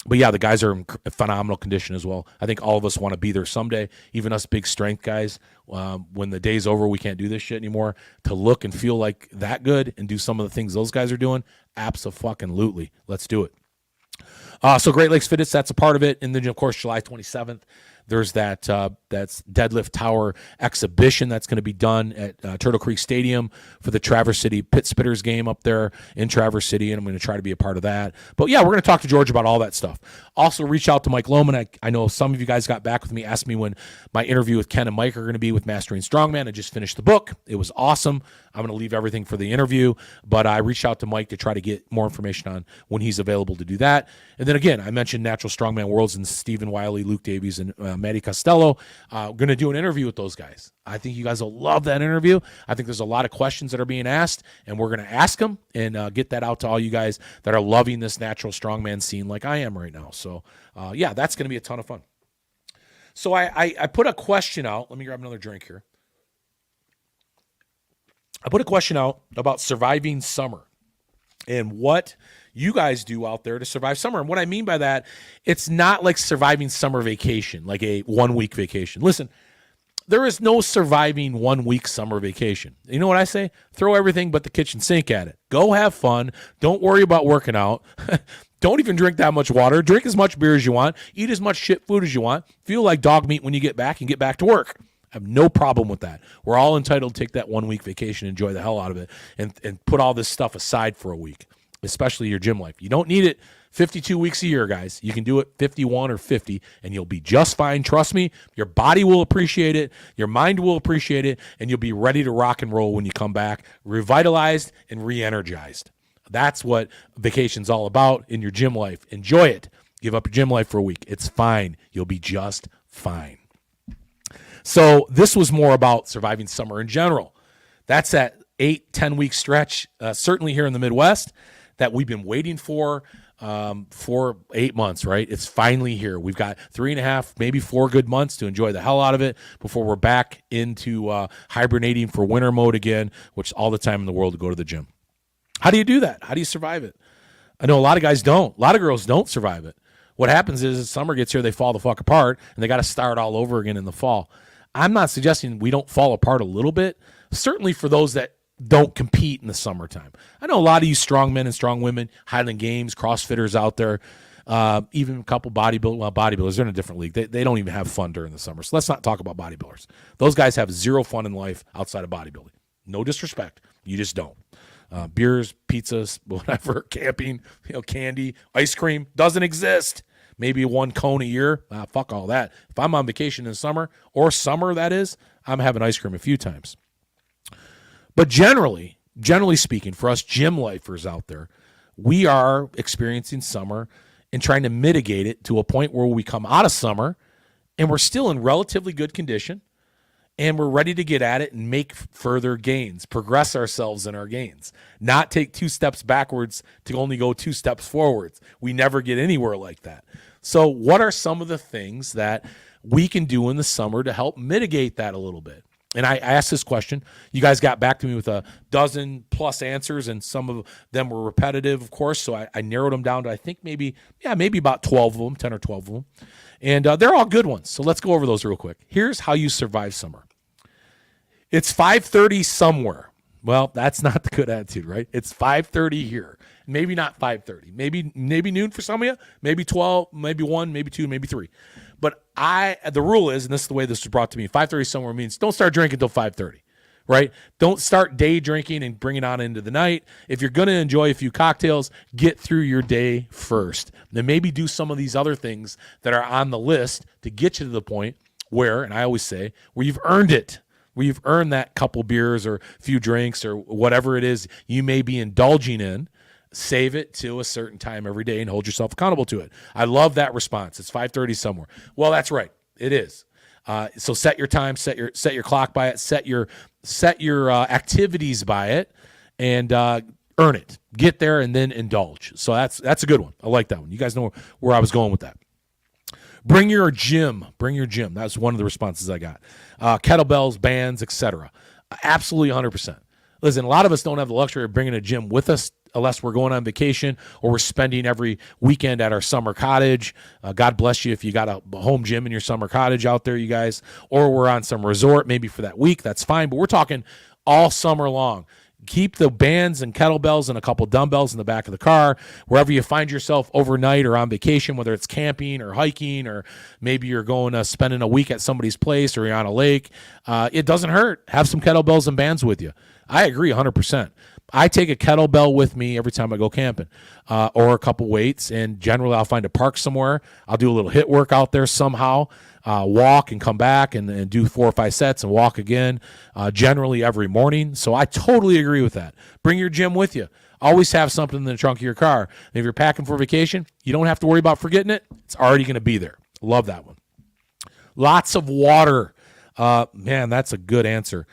But, yeah, the guys are in phenomenal condition as well. I think all of us want to be there someday, even us big strength guys. When the day's over, we can't do this shit anymore. To look and feel like that good and do some of the things those guys are doing, abso-fucking-lutely. Let's do it. So Great Lakes Fittest, that's a part of it. And then, of course, July 27th, there's that's deadlift tower exhibition that's going to be done at Turtle Creek Stadium for the Traverse City Pit Spitters game up there in Traverse City, and I'm going to try to be a part of that. But, yeah, we're going to talk to George about all that stuff. Also, reach out to Mike Lohman. I know some of you guys got back with me, asked me when my interview with Ken and Mike are going to be with Mastering Strongman. I just finished the book. It was awesome. I'm going to leave everything for the interview, but I reached out to Mike to try to get more information on when he's available to do that. And then, again, I mentioned Natural Strongman Worlds and Stephen Wiley, Luke Davies, and Matty Costello. We're going to do an interview with those guys. I think you guys will love that interview. I think there's a lot of questions that are being asked, and we're going to ask them and get that out to all you guys that are loving this natural strongman scene like I am right now. So, yeah, that's going to be a ton of fun. So I put a question out. Let me grab another drink here. I put a question out about surviving summer and what you guys do out there to survive summer. And what I mean by that, it's not like surviving summer vacation, like a 1-week vacation. Listen, there is no surviving 1-week summer vacation. You know what I say? Throw everything but the kitchen sink at it. Go have fun. Don't worry about working out. Don't even drink that much water. Drink as much beer as you want. Eat as much shit food as you want. Feel like dog meat when you get back and get back to work. I have no problem with that. We're all entitled to take that 1-week vacation, enjoy the hell out of it, and put all this stuff aside for a week, especially your gym life. You don't need it 52 weeks a year, guys. You can do it 51 or 50, and you'll be just fine. Trust me, your body will appreciate it, your mind will appreciate it, and you'll be ready to rock and roll when you come back, revitalized and re-energized. That's what vacation's all about in your gym life. Enjoy it. Give up your gym life for a week. It's fine. You'll be just fine. So this was more about surviving summer in general. That's that 8-10 week stretch, certainly here in the Midwest, that we've been waiting for 8 months, right? It's finally here. We've got 3.5, maybe 4 good months to enjoy the hell out of it before we're back into hibernating for winter mode again, which is all the time in the world to go to the gym. How do you do that? How do you survive it? I know a lot of guys don't. A lot of girls don't survive it. What happens is as summer gets here, they fall the fuck apart, and they got to start all over again in the fall. I'm not suggesting we don't fall apart a little bit, certainly for those that don't compete in the summertime. I know a lot of you strong men and strong women, Highland Games, CrossFitters out there, even a couple bodybuilders, they're in a different league. They don't even have fun during the summer. So let's not talk about bodybuilders. Those guys have zero fun in life outside of bodybuilding. No disrespect. You just don't. Beers, pizzas, whatever, camping, candy, ice cream doesn't exist. Maybe 1 cone a year. Fuck all that. If I'm on vacation in the summer, or summer that is, I'm having ice cream a few times. But generally speaking, for us gym lifers out there, we are experiencing summer and trying to mitigate it to a point where we come out of summer and we're still in relatively good condition and we're ready to get at it and make further gains, progress ourselves in our gains, not take 2 steps backwards to only go 2 steps forwards. We never get anywhere like that. So what are some of the things that we can do in the summer to help mitigate that a little bit? And I asked this question. You guys got back to me with a dozen plus answers, and some of them were repetitive, of course. So I narrowed them down to, I think maybe about 12 of them, 10 or 12 of them. And they're all good ones. So let's go over those real quick. Here's how you survive summer. It's 5:30 somewhere. Well, that's not the good attitude, right? It's 5:30 here. Maybe not 5:30. Maybe noon for some of you. Maybe 12, maybe 1, maybe 2, maybe 3. But the rule is, and this is the way this was brought to me, 5:30 somewhere means don't start drinking until 5:30, right? Don't start day drinking and bring it on into the night. If you're going to enjoy a few cocktails, get through your day first. Then maybe do some of these other things that are on the list to get you to the point where, and I always say, where you've earned it, where you've earned that couple beers or few drinks or whatever it is you may be indulging in. Save it to a certain time every day and hold yourself accountable to it. I love that response. It's 5:30 somewhere. Well, that's right. It is. So set your time, set your clock by it, set your activities by it, and earn it. Get there and then indulge. So that's a good one. I like that one. You guys know where I was going with that. Bring your gym. That's one of the responses I got. Kettlebells, bands, etc. Absolutely 100%. Listen, a lot of us don't have the luxury of bringing a gym with us unless we're going on vacation or we're spending every weekend at our summer cottage. God bless you if you got a home gym in your summer cottage out there, you guys. Or we're on some resort maybe for that week. That's fine. But we're talking all summer long. Keep the bands and kettlebells and a couple dumbbells in the back of the car. Wherever you find yourself overnight or on vacation, whether it's camping or hiking, or maybe you're going to spending a week at somebody's place or you're on a lake, it doesn't hurt. Have some kettlebells and bands with you. I agree 100%. I take a kettlebell with me every time I go camping, or a couple weights, and generally I'll find a park somewhere. I'll do a little HIIT work out there somehow, walk and come back and do 4 or 5 sets and walk again, generally every morning. So I totally agree with that. Bring your gym with you. Always have something in the trunk of your car. And if you're packing for vacation, you don't have to worry about forgetting it. It's already going to be there. Love that one. Lots of water. Man, that's a good answer.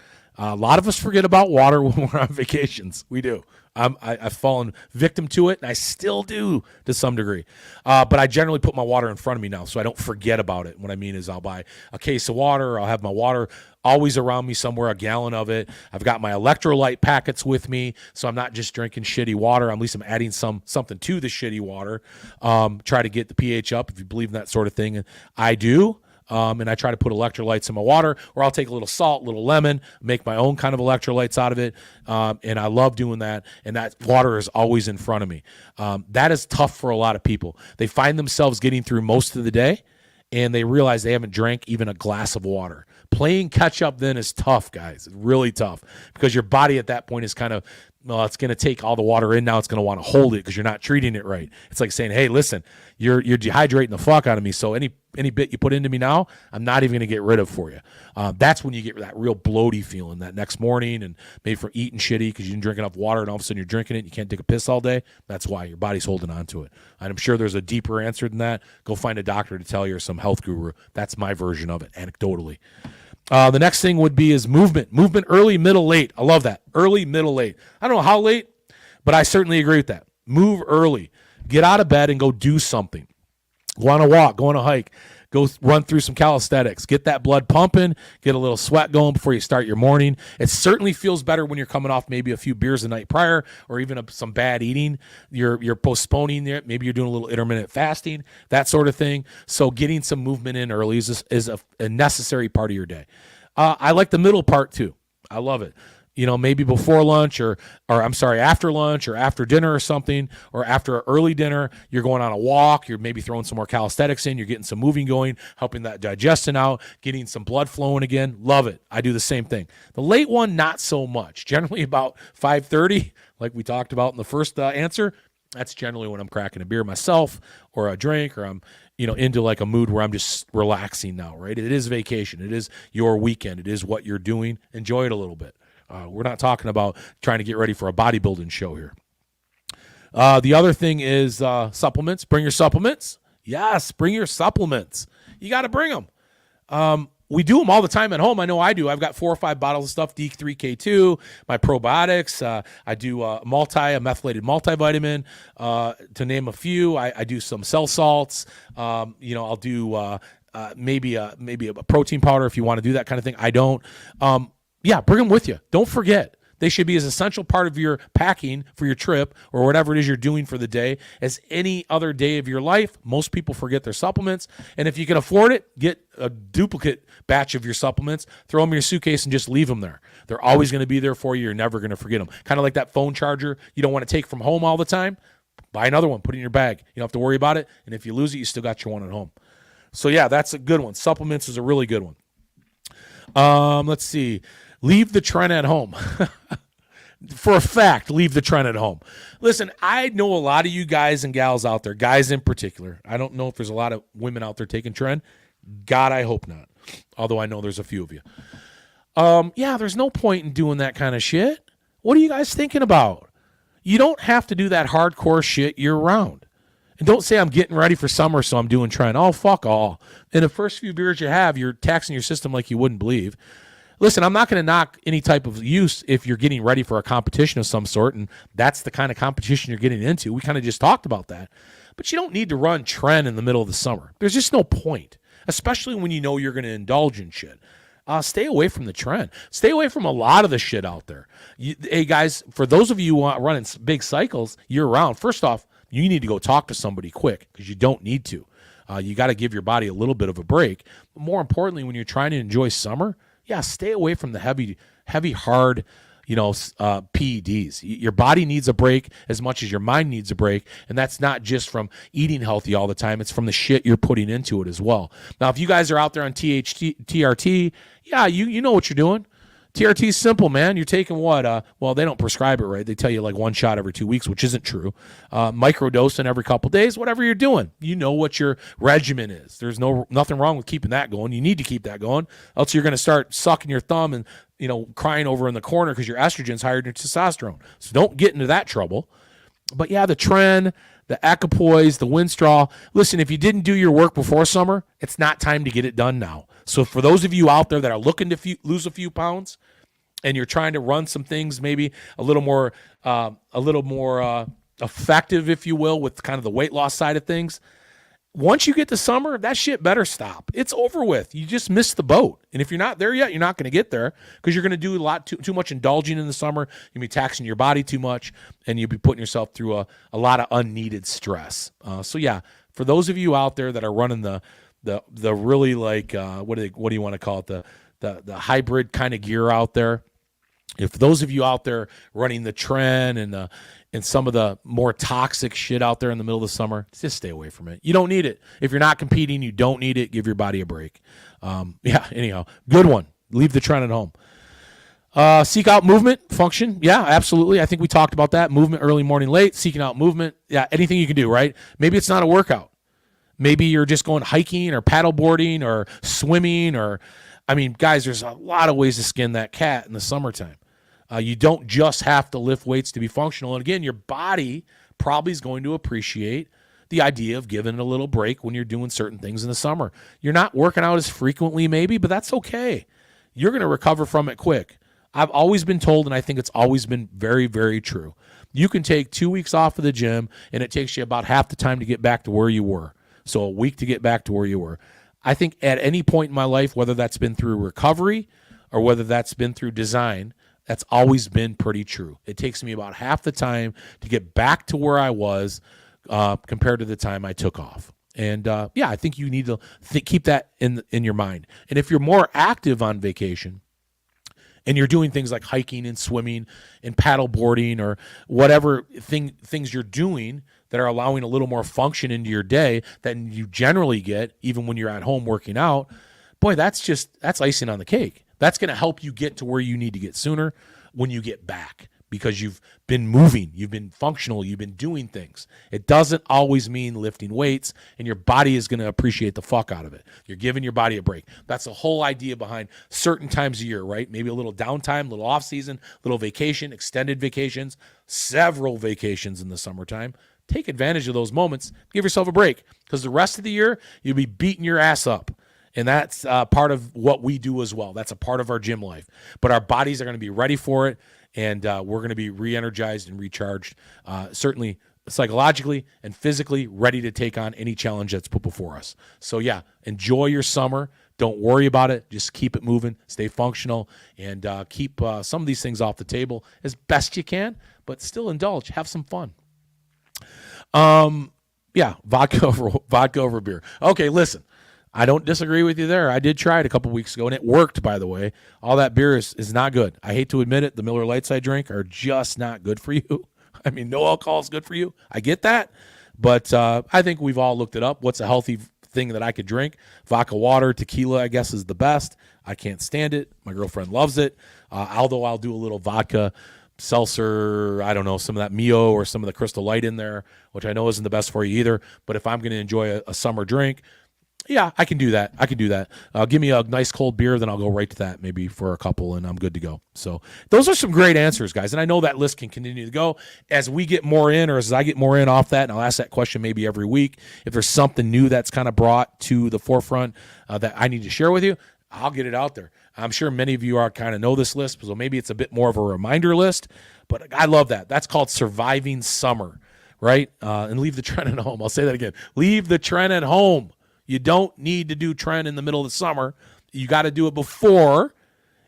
A lot of us forget about water when we're on vacations. We do. I've fallen victim to it, and I still do to some degree. But I generally put my water in front of me now, so I don't forget about it. What I mean is I'll buy a case of water. I'll have my water always around me somewhere, a gallon of it. I've got my electrolyte packets with me, so I'm not just drinking shitty water. At least I'm adding something to the shitty water. Try to get the pH up if you believe in that sort of thing. And I do. And I try to put electrolytes in my water, or I'll take a little salt, a little lemon, make my own kind of electrolytes out of it. And I love doing that. And that water is always in front of me. That is tough for a lot of people. They find themselves getting through most of the day, and they realize they haven't drank even a glass of water. Playing catch up then is tough, guys. It's really tough because your body at that point is kind of, well, it's going to take all the water in now. It's going to want to hold it because you're not treating it right. It's like saying, hey, listen, you're dehydrating the fuck out of me. So any bit you put into me now, I'm not even going to get rid of for you. That's when you get that real bloaty feeling that next morning, and maybe from eating shitty because you didn't drink enough water, and all of a sudden you're drinking it and you can't take a piss all day. That's why your body's holding on to it. And I'm sure there's a deeper answer than that. Go find a doctor to tell you, or some health guru. That's my version of it, anecdotally. The next thing would be is movement. Movement early, middle, late. I love that. Early, middle, late. I don't know how late, but I certainly agree with that. Move early. Get out of bed and go do something. Go on a walk. Go on a hike. Go run through some calisthenics. Get that blood pumping. Get a little sweat going before you start your morning. It certainly feels better when you're coming off maybe a few beers the night prior, or even some bad eating. You're postponing it. Maybe you're doing a little intermittent fasting, that sort of thing. So getting some movement in early is a necessary part of your day. I like the middle part too. I love it. Maybe before lunch or after lunch or after dinner or something, or after an early dinner, you're going on a walk, you're maybe throwing some more calisthenics in, you're getting some moving going, helping that digestion out, getting some blood flowing again. Love it. I do the same thing. The late one, not so much. Generally about 5:30, like we talked about in the first answer. That's generally when I'm cracking a beer myself or a drink, or I'm into like a mood where I'm just relaxing now, right? It is vacation. It is your weekend. It is what you're doing. Enjoy it a little bit. We're not talking about trying to get ready for a bodybuilding show here. The other thing is supplements. Bring your supplements. Yes, bring your supplements. You got to bring them. we do them all the time at home. I know I do. I've got 4 or 5 bottles of stuff, D3K2, my probiotics. I do a methylated multivitamin, to name a few. I do some cell salts. I'll do maybe a protein powder if you want to do that kind of thing. I don't. Bring them with you. Don't forget. They should be as essential part of your packing for your trip or whatever it is you're doing for the day as any other day of your life. Most people forget their supplements. And if you can afford it, get a duplicate batch of your supplements, throw them in your suitcase and just leave them there. They're always going to be there for you. You're never going to forget them. Kind of like that phone charger you don't want to take from home all the time. Buy another one, put it in your bag. You don't have to worry about it. And if you lose it, you still got your one at home. So yeah, that's a good one. Supplements is a really good one. Let's see. Leave the trend at home. For a fact, leave the trend at home. Listen, I know a lot of you guys and gals out there, guys in particular. I don't know if there's a lot of women out there taking trend. God, I hope not. Although I know there's a few of you. There's no point in doing that kind of shit. What are you guys thinking about? You don't have to do that hardcore shit year round. And don't say I'm getting ready for summer, so I'm doing trend. Oh, fuck all. In the first few beers you have, you're taxing your system like you wouldn't believe. Listen, I'm not going to knock any type of use if you're getting ready for a competition of some sort, and that's the kind of competition you're getting into. We kind of just talked about that. But you don't need to run trend in the middle of the summer. There's just no point, especially when you know you're going to indulge in shit. Stay away from the trend. Stay away from a lot of the shit out there. Hey, guys, for those of you who want running big cycles year-round, first off, you need to go talk to somebody quick because you don't need to. You got to give your body a little bit of a break. But more importantly, when you're trying to enjoy summer, stay away from the heavy, hard, PEDs. Your body needs a break as much as your mind needs a break, and that's not just from eating healthy all the time. It's from the shit you're putting into it as well. Now, if you guys are out there on TRT, you know what you're doing. TRT is simple, man. You're taking what? They don't prescribe it, right? They tell you like 1 shot every 2 weeks, which isn't true. Microdosing every couple days, whatever you're doing. You know what your regimen is. There's nothing wrong with keeping that going. You need to keep that going, else you're going to start sucking your thumb and crying over in the corner because your estrogen's higher than your testosterone. So don't get into that trouble. But the trend, the equipoise, the Winstraw. Listen, if you didn't do your work before summer, it's not time to get it done now. So for those of you out there that are looking to lose a few pounds and you're trying to run some things maybe a little more effective, if you will, with kind of the weight loss side of things, once you get to summer, that shit better stop. It's over with. You just missed the boat. And if you're not there yet, you're not going to get there because you're going to do a lot too much indulging in the summer. You'll be taxing your body too much, and you'll be putting yourself through a lot of unneeded stress. For those of you out there that are running the really like what do you want to call it, the hybrid kind of gear out there, if those of you out there running the trend and some of the more toxic shit out there in the middle of the summer, just stay away from it. You don't need it. If you're not competing, you don't need it. Give your body a break. Anyhow, good one. Leave the trend at home. Seek out movement, function. Yeah, absolutely. I think we talked about that. Movement, early, morning, late, seeking out movement. Yeah, anything you can do, right? Maybe it's not a workout. Maybe you're just going hiking or paddleboarding or swimming guys, there's a lot of ways to skin that cat in the summertime. You don't just have to lift weights to be functional. And again, your body probably is going to appreciate the idea of giving it a little break when you're doing certain things in the summer. You're not working out as frequently maybe, but that's okay. You're going to recover from it quick. I've always been told, and I think it's always been very, very true. You can take 2 weeks off of the gym, and it takes you about half the time to get back to where you were. So a week to get back to where you were. I think at any point in my life, whether that's been through recovery or whether that's been through design, that's always been pretty true. It takes me about half the time to get back to where I was compared to the time I took off. And I think you need to keep that in your mind. And if you're more active on vacation and you're doing things like hiking and swimming and paddleboarding or whatever things you're doing that are allowing a little more function into your day than you generally get even when you're at home working out, boy, that's icing on the cake. That's going to help you get to where you need to get sooner when you get back because you've been moving, you've been functional, you've been doing things. It doesn't always mean lifting weights, and your body is going to appreciate the fuck out of it. You're giving your body a break. That's the whole idea behind certain times of year, right? Maybe a little downtime, a little off season, little vacation, extended vacations, several vacations in the summertime. Take advantage of those moments. Give yourself a break because the rest of the year, you'll be beating your ass up. And that's part of what we do as well. That's a part of our gym life. But our bodies are going to be ready for it, and we're going to be re-energized and recharged, certainly psychologically and physically ready to take on any challenge that's put before us. So, yeah, enjoy your summer. Don't worry about it. Just keep it moving. Stay functional, and keep some of these things off the table as best you can, but still indulge. Have some fun. Yeah, vodka over beer. Okay, listen. I don't disagree with you there. I did try it a couple weeks ago, and it worked, by the way. All that beer is not good. I hate to admit it. The Miller Lights I drink are just not good for you. I mean, no alcohol is good for you. I get that. But I think we've all looked it up. What's a healthy thing that I could drink? Vodka water, tequila, I guess, is the best. I can't stand it. My girlfriend loves it. Although I'll do a little vodka seltzer, I don't know, some of that Mio or some of the Crystal Light in there, which I know isn't the best for you either. But if I'm going to enjoy a summer drink, yeah, I can do that. Give me a nice cold beer, then I'll go right to that maybe for a couple, and I'm good to go. So those are some great answers, guys. And I know that list can continue to go as we get more in, or as I get more in off that, and I'll ask that question maybe every week. If there's something new that's kind of brought to the forefront that I need to share with you, I'll get it out there. I'm sure many of you are kind of know this list, so maybe it's a bit more of a reminder list, but I love that. That's called surviving summer, right? And leave the trend at home. I'll say that again. Leave the trend at home. You don't need to do trend in the middle of the summer. You got to do it before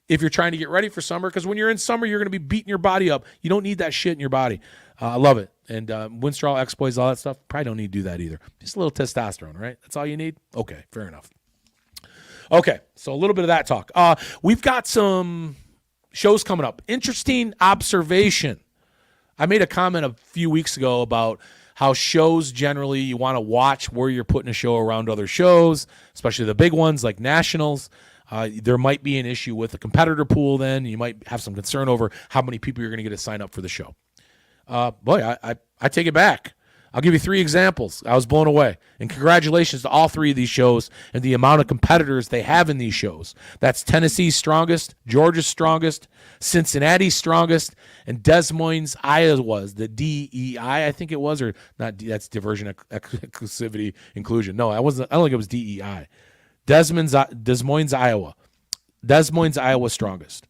if you're trying to get ready for summer, because when you're in summer, you're going to be beating your body up. You don't need that shit in your body. I love it. And Winstrol, exploits, all that stuff, probably don't need to do that either. Just a little testosterone, right? That's all you need? Okay, fair enough. Okay, so a little bit of that talk. We've got some shows coming up. Interesting observation. I made a comment a few weeks ago about how shows generally you want to watch where you're putting a show around other shows, especially the big ones like nationals. There might be an issue with the competitor pool then. You might have some concern over how many people you're going to get to sign up for the show. Boy, I take it back. I'll give you 3 examples. I was blown away. And congratulations to all 3 of these shows and the amount of competitors they have in these shows. That's Tennessee's strongest, Georgia's strongest, Cincinnati's strongest, and Des Moines, Iowa's, the DEI, I think it was, or not, that's diversion, exclusivity, inclusion. No, I don't think it was DEI. Des Moines, Iowa. Des Moines, Iowa's strongest.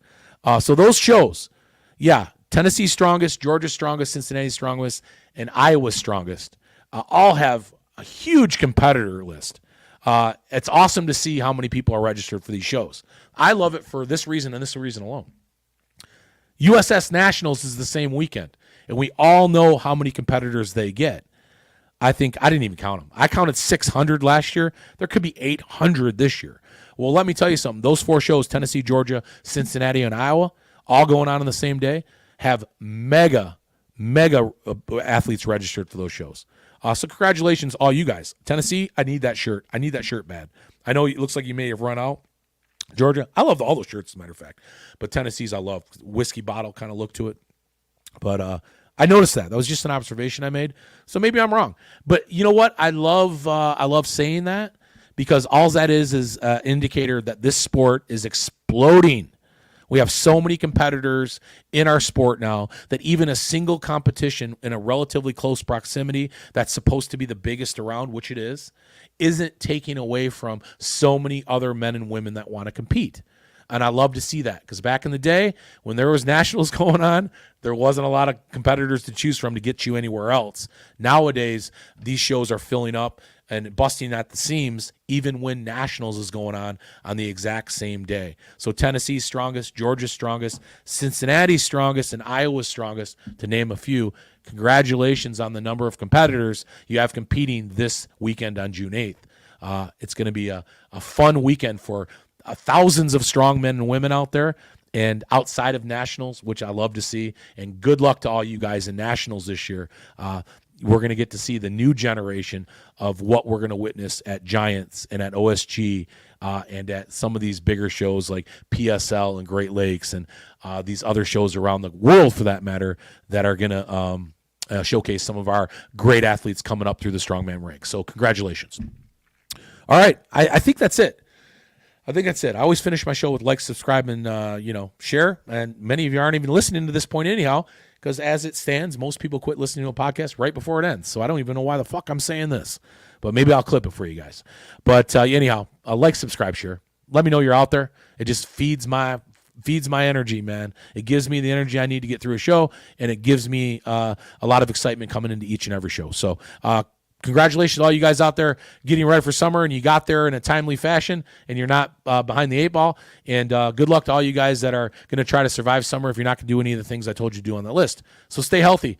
So those shows, yeah, Tennessee's strongest, Georgia's strongest, Cincinnati's strongest, and Iowa's strongest all have a huge competitor list. It's awesome to see how many people are registered for these shows. I love it for this reason and this reason alone. USS Nationals is the same weekend, and we all know how many competitors they get. I think I didn't even count them. I counted 600 last year. There could be 800 this year. Well, let me tell you something. Those 4 shows, Tennessee, Georgia, Cincinnati, and Iowa, all going on the same day, have mega athletes registered for those shows. So congratulations, all you guys. Tennessee, I need that shirt. I need that shirt bad. I know it looks like you may have run out. Georgia, I love all those shirts, as a matter of fact. But Tennessee's I love. Whiskey bottle kind of look to it. But I noticed that. That was just an observation I made. So maybe I'm wrong. But you know what? I love saying that, because all that is an indicator that this sport is exploding. We have so many competitors in our sport now that even a single competition in a relatively close proximity that's supposed to be the biggest around, which it is, isn't taking away from so many other men and women that want to compete. And I love to see that, because back in the day when there was nationals going on, there wasn't a lot of competitors to choose from to get you anywhere else. Nowadays, these shows are filling up and busting at the seams even when nationals is going on the exact same day. So Tennessee's strongest, Georgia's strongest, Cincinnati's strongest, and Iowa's strongest, to name a few. Congratulations on the number of competitors you have competing this weekend on June 8th. It's going to be a fun weekend for thousands of strong men and women out there, and outside of nationals, which I love to see. And good luck to all you guys in nationals this year. We're going to get to see the new generation of what we're going to witness at Giants and at OSG and at some of these bigger shows like PSL and Great Lakes and these other shows around the world, for that matter, that are going to showcase some of our great athletes coming up through the strongman ranks. So congratulations. All right, I think that's it. I think that's it. I always finish my show with like, subscribe, and share. And many of you aren't even listening to this point anyhow, because as it stands, most people quit listening to a podcast right before it ends. So I don't even know why the fuck I'm saying this, but maybe I'll clip it for you guys. But anyhow, like, subscribe, share. Let me know you're out there. It just feeds my energy, man. It gives me the energy I need to get through a show, and it gives me a lot of excitement coming into each and every show. So congratulations to all you guys out there getting ready for summer, and you got there in a timely fashion, and you're not behind the 8 ball. And good luck to all you guys that are going to try to survive summer if you're not going to do any of the things I told you to do on the list. So stay healthy.